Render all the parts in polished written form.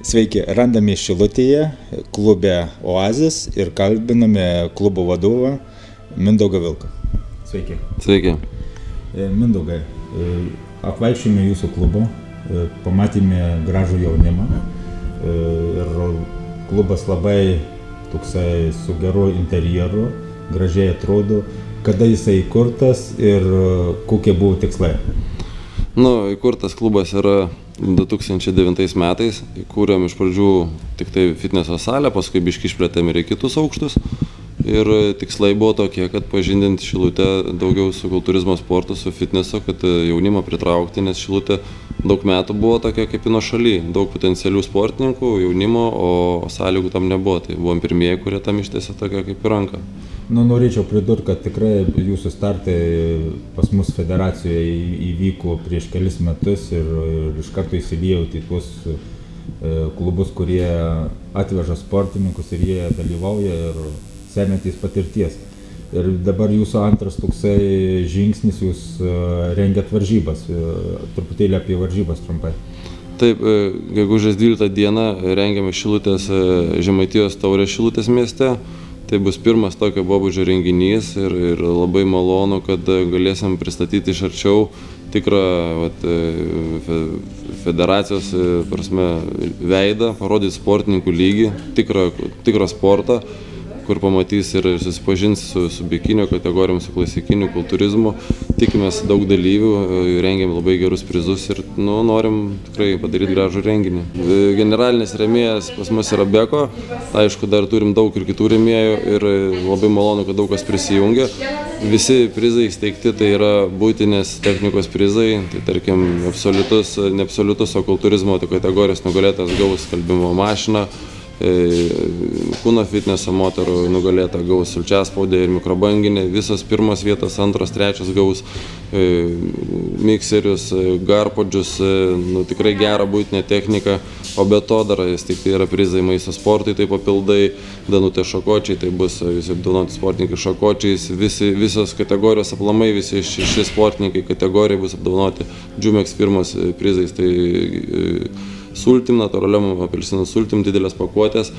Sveiki, randame Šilutėje, klube Oazis ir kalbiname klubo vadovą Mindaugą Vilką. Sveiki. Sveiki. Mindaugai, apvaikščiojome jūsų klubą, pamatėme gražų jaunimą ir klubas labai toksai su geru interjeru, gražiai atrodo. Kada jisai įkurtas ir kokie buvo tikslai? Įkurtas klubas yra 2009 metais, įkūrėm iš pradžių tik tai fitneso salę, paskui biškį išplėtėm ir į kitus aukštus. Ir tikslai buvo tokie, kad pažindinti Šilutę daugiau su kultūrizmo sportu, su fitneso, kad jaunimą pritraukti, nes Šilutė daug metų buvo tokia kaip nuošaly, daug potencialių sportininkų, jaunimo, o sąlygų tam nebuvo. Tai buvom pirmieji, kurie tam ištiesė tokia kaip į ranką. Norėčiau pridurti, kad tikrai jūsų startai pas mus federacijoje įvyko prieš kelis metus ir iš karto įsiliejot į tuos klubus, kurie atveža sportininkus ir jie dalyvauja ir semiatės patirties. Ir dabar jūsų antras toksai žingsnis, jūs rengiat varžybas. Truputėlį apie varžybas trumpai. Taip, gegužės 12 dieną rengiame Šilutės Žemaitijos taurės Šilutės mieste. Tai bus pirmas tokio pobūdžio renginys ir labai malonu, kad galėsim pristatyti iš arčiau tikrą federacijos veidą, parodyti sportininkų lygį, tikrą sportą, kur pamatys ir susipažins su bikinio kategorijom, su klasikiniu kultūrizmu. Tikimės daug dalyvių, rengiam labai gerus prizus ir norim tikrai padaryti gražų renginį. Generalinis rėmėjas pas mus yra Beko, aišku, dar turim daug ir kitų rėmėjų ir labai malonu, kad daug kas prisijungia. Visi prizai įsteigti tai yra buitinės technikos prizai, tai tarkim ne absoliutus, o kultūrizmo kategorijos nugalėtas gaus skalbimo mašiną. Kūno fitneso moterų nugalėta gaus sulčiaspaudę ir mikrobanginę, visos pirmos vietos, antros, trečios gaus mikserius, garpodžius, tikrai gerą buitinę techniką, o be to dar įsteigti yra prizai maisto sportui, tai papildai, Danutė Šakočiai, tai bus visi apdovanoti sportininkai Šakočiais, visos kategorijos aplamai, visi šie sportininkai kategorijai bus apdovanoti Džumex firmos prizais, tai sultim, natūraliam apelsinų sultim, didelės pakuotės,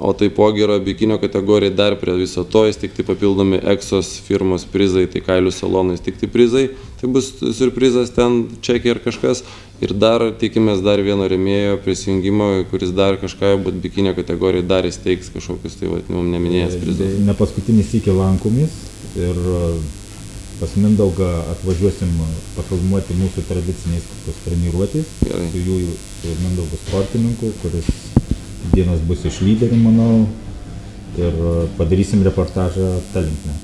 o taipogi yra bikinio kategorija, dar prie viso to įsteigti papildomi Exos firmos prizai, tai kailių salonai įsteigti prizai, tai bus surprizas ten, čekiai ir kažkas, ir dar tikimės dar vieno rėmėjo prisijungimo, kuris dar kažką, bet bikinio kategorija dar įsteigs kažkokius, tai mums neminėjęs prizus. Ne paskutinis iki lankomis ir pas Mindaugą atvažiuosim pafilmuoti mūsų tradiciniais treniruotės su Mindaugu sportininku, kuris vienas bus iš lyderių, manau, ir padarysim reportažą ta linkme.